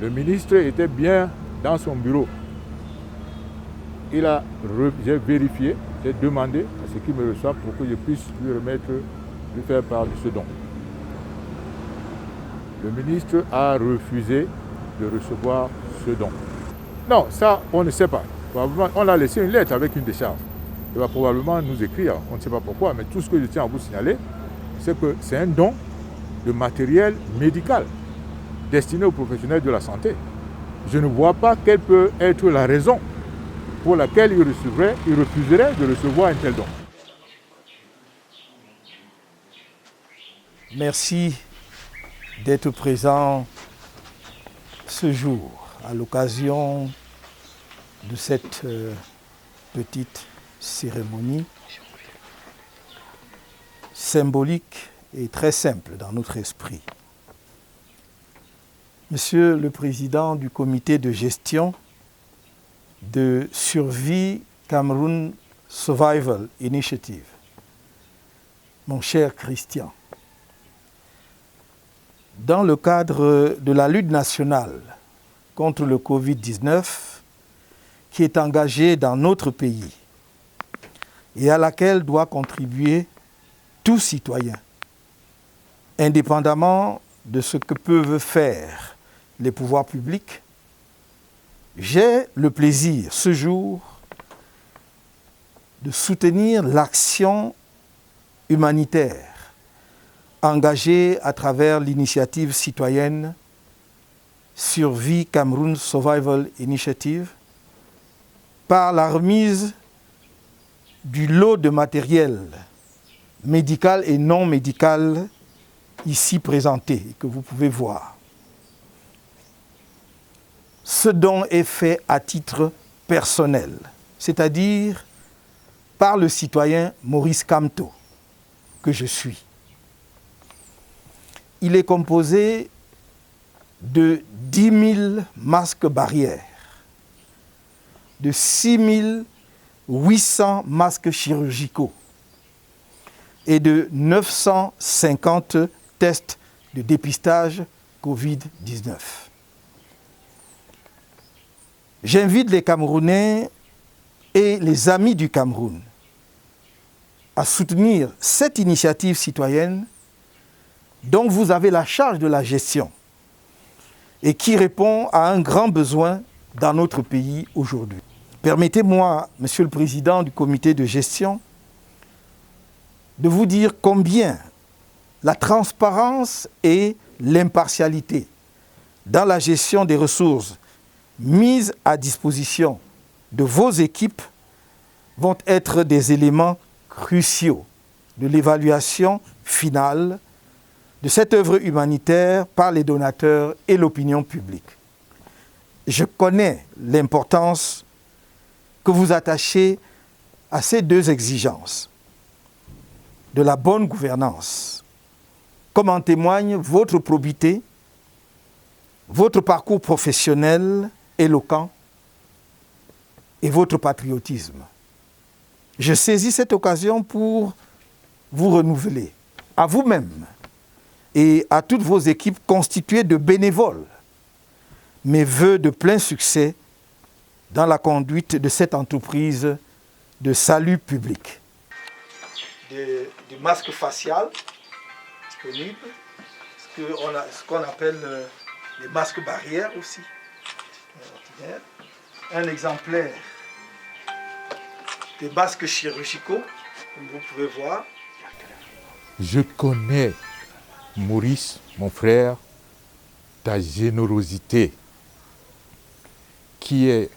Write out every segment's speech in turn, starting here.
Le ministre était bien dans son bureau. J'ai vérifié, j'ai demandé à ce qu'il me reçoive pour que je puisse lui faire part de ce don. Le ministre a refusé de recevoir ce don. Non, ça, on ne sait pas. On a laissé une lettre avec une décharge. Il va probablement nous écrire, on ne sait pas pourquoi, mais tout ce que je tiens à vous signaler, c'est que c'est un don de matériel médical destiné aux professionnels de la santé. Je ne vois pas quelle peut être la raison pour laquelle il refuserait de recevoir un tel don. Merci d'être présent ce jour à l'occasion de cette petite cérémonie symbolique et très simple dans notre esprit. Monsieur le Président du comité de gestion de Survie Cameroun Survival Initiative, mon cher Christian, dans le cadre de la lutte nationale contre le Covid-19 qui est engagée dans notre pays et à laquelle doit contribuer tout citoyen, indépendamment de ce que peuvent faire les pouvoirs publics, j'ai le plaisir ce jour de soutenir l'action humanitaire engagée à travers l'initiative citoyenne Survie Cameroun Survival Initiative par la remise du lot de matériel médical et non médical ici présenté et que vous pouvez voir. Ce don est fait à titre personnel, c'est-à-dire par le citoyen Maurice Kamto, que je suis. Il est composé de 10 000 masques barrières, de 6 800 masques chirurgicaux et de 950 tests de dépistage Covid-19. J'invite les Camerounais et les amis du Cameroun à soutenir cette initiative citoyenne dont vous avez la charge de la gestion et qui répond à un grand besoin dans notre pays aujourd'hui. Permettez-moi, Monsieur le Président du comité de gestion, de vous dire combien la transparence et l'impartialité dans la gestion des ressources mises à disposition de vos équipes vont être des éléments cruciaux de l'évaluation finale de cette œuvre humanitaire par les donateurs et l'opinion publique. Je connais l'importance que vous attachez à ces deux exigences de la bonne gouvernance, comme en témoigne votre probité, votre parcours professionnel éloquent et votre patriotisme. Je saisis cette occasion pour vous renouveler, à vous-même et à toutes vos équipes constituées de bénévoles, mes vœux de plein succès dans la conduite de cette entreprise de salut public. Du masque facial disponible, ce qu'on appelle les masques barrières aussi. Un exemplaire des masques chirurgicaux, comme vous pouvez voir. Je connais, Maurice, mon frère, ta générosité, qui est,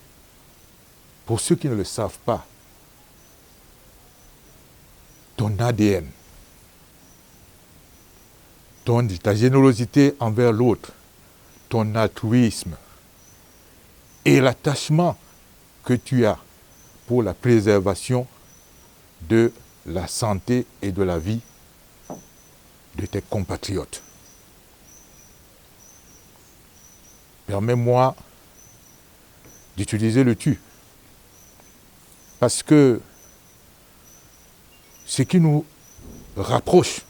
pour ceux qui ne le savent pas, ton ADN, ta générosité envers l'autre, ton altruisme et l'attachement que tu as pour la préservation de la santé et de la vie de tes compatriotes. Permets-moi d'utiliser le tu, parce que ce qui nous rapproche,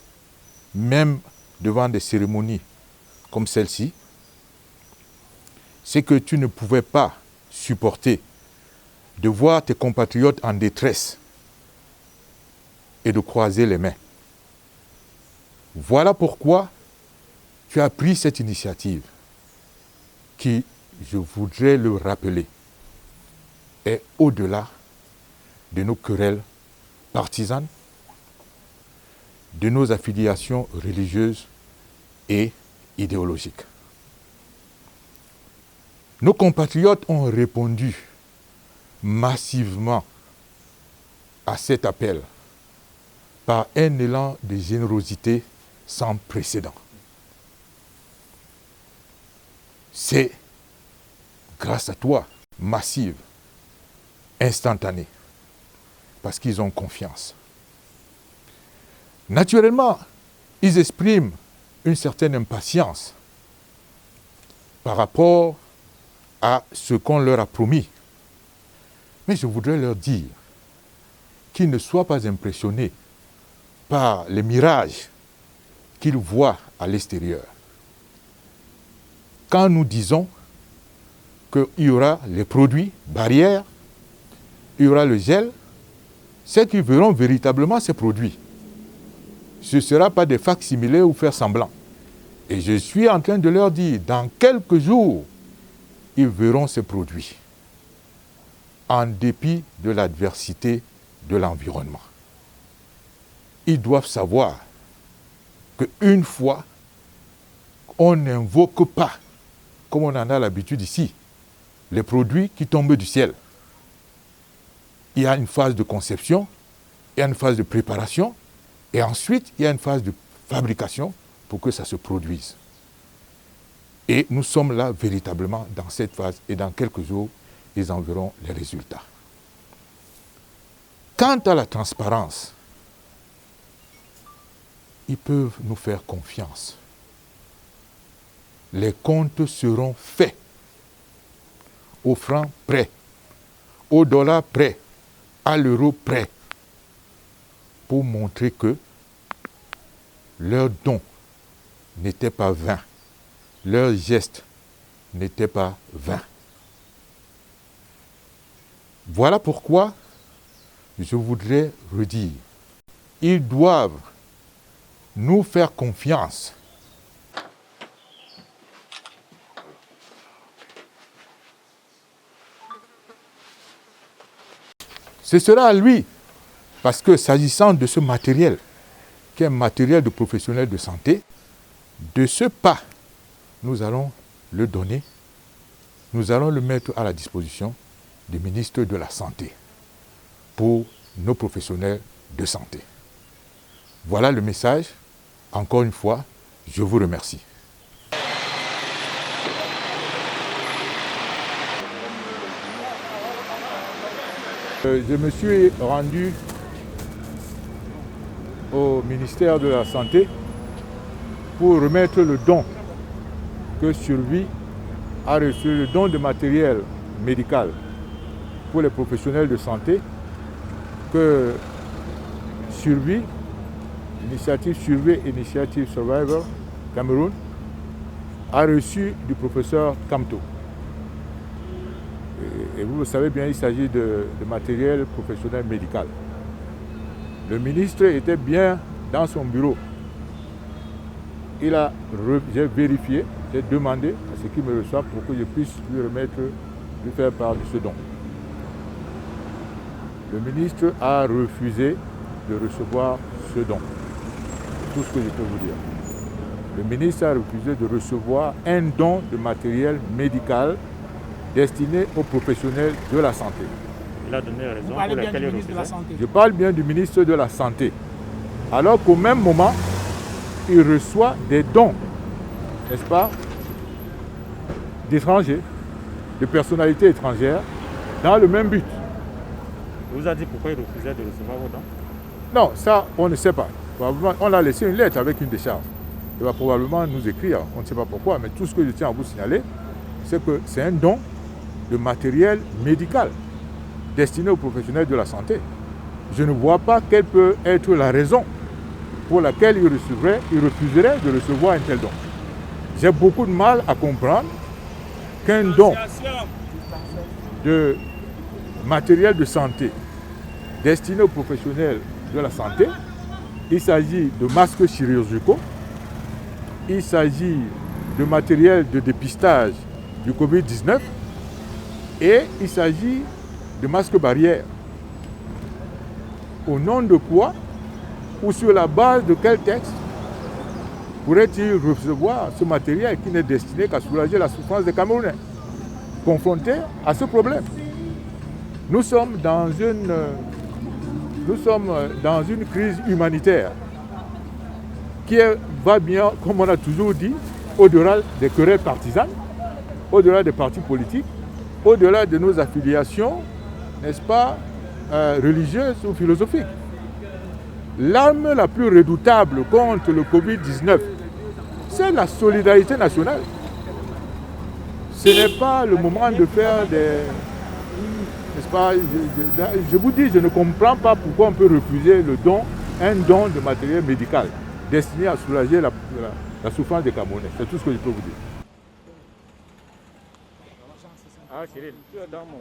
même devant des cérémonies comme celle-ci, c'est que tu ne pouvais pas supporter de voir tes compatriotes en détresse et de croiser les mains. Voilà pourquoi tu as pris cette initiative qui, je voudrais le rappeler, est au-delà de nos querelles partisanes, de nos affiliations religieuses et idéologiques. Nos compatriotes ont répondu massivement à cet appel par un élan de générosité sans précédent. C'est grâce à toi, massive, instantanée, parce qu'ils ont confiance. Naturellement, ils expriment une certaine impatience par rapport à ce qu'on leur a promis. Mais je voudrais leur dire qu'ils ne soient pas impressionnés par les mirages qu'ils voient à l'extérieur. Quand nous disons qu'il y aura les produits barrières, il y aura le gel, c'est qu'ils verront véritablement ces produits. Ce ne sera pas des facs-similés ou faire semblant. Et je suis en train de leur dire, dans quelques jours, ils verront ces produits, en dépit de l'adversité de l'environnement. Ils doivent savoir qu'une fois, on n'invoque pas, comme on en a l'habitude ici, les produits qui tombent du ciel. Il y a une phase de conception, il y a une phase de préparation, et ensuite, il y a une phase de fabrication pour que ça se produise. Et nous sommes là véritablement dans cette phase, et dans quelques jours, ils en verront les résultats. Quant à la transparence, ils peuvent nous faire confiance. Les comptes seront faits, au franc près, au dollar près, à l'euro près, pour montrer que leurs dons n'étaient pas vains, leurs gestes n'étaient pas vains. Voilà pourquoi je voudrais redire, ils doivent nous faire confiance. Ce sera à lui, parce que s'agissant de ce matériel, qui est un matériel de professionnels de santé, de ce pas, nous allons le donner, nous allons le mettre à la disposition du ministre de la Santé pour nos professionnels de santé. Voilà le message. Encore une fois, je vous remercie. Je me suis rendu au ministère de la Santé pour remettre le don que Survie a reçu, le don de matériel médical pour les professionnels de santé que Survie, Initiative Survie, Initiative Survivor Cameroun, a reçu du professeur Kamto. Et vous le savez bien, il s'agit de matériel professionnel médical. Le ministre était bien dans son bureau. J'ai vérifié, j'ai demandé à ce qu'il me reçoive pour que je puisse lui faire part de ce don. Le ministre a refusé de recevoir ce don. C'est tout ce que je peux vous dire. Le ministre a refusé de recevoir un don de matériel médical destiné aux professionnels de la santé. Il a donné raison pour laquelle il refusait. Je parle bien du ministre de la Santé. Alors qu'au même moment, il reçoit des dons, n'est-ce pas, d'étrangers, de personnalités étrangères, dans le même but. Il vous a dit pourquoi il refusait de recevoir vos dons? Non, ça, on ne sait pas. On a laissé une lettre avec une décharge. Il va probablement nous écrire, on ne sait pas pourquoi, mais tout ce que je tiens à vous signaler, c'est que c'est un don de matériel médical destiné aux professionnels de la santé. Je ne vois pas quelle peut être la raison pour laquelle il refuserait de recevoir un tel don. J'ai beaucoup de mal à comprendre qu'un don de matériel de santé destiné aux professionnels de la santé. Il s'agit de masques chirurgicaux, il s'agit de matériel de dépistage du Covid-19 et il s'agit de masques barrières. Au nom de quoi ou sur la base de quel texte pourrait-il recevoir ce matériel qui n'est destiné qu'à soulager la souffrance des Camerounais confrontés à ce problème? Nous sommes dans une crise humanitaire qui va bien, comme on a toujours dit, au-delà des querelles partisanes, au-delà des partis politiques, au-delà de nos affiliations, n'est-ce pas, religieuses ou philosophiques. L'arme la plus redoutable contre le Covid-19, c'est la solidarité nationale. Ce n'est pas le moment de faire des... N'est-ce pas, je vous dis, je ne comprends pas pourquoi on peut refuser un don de matériel médical destiné à soulager la souffrance des Camerounais. C'est tout ce que je peux vous dire. Ah, Cyril, tu es dans mon...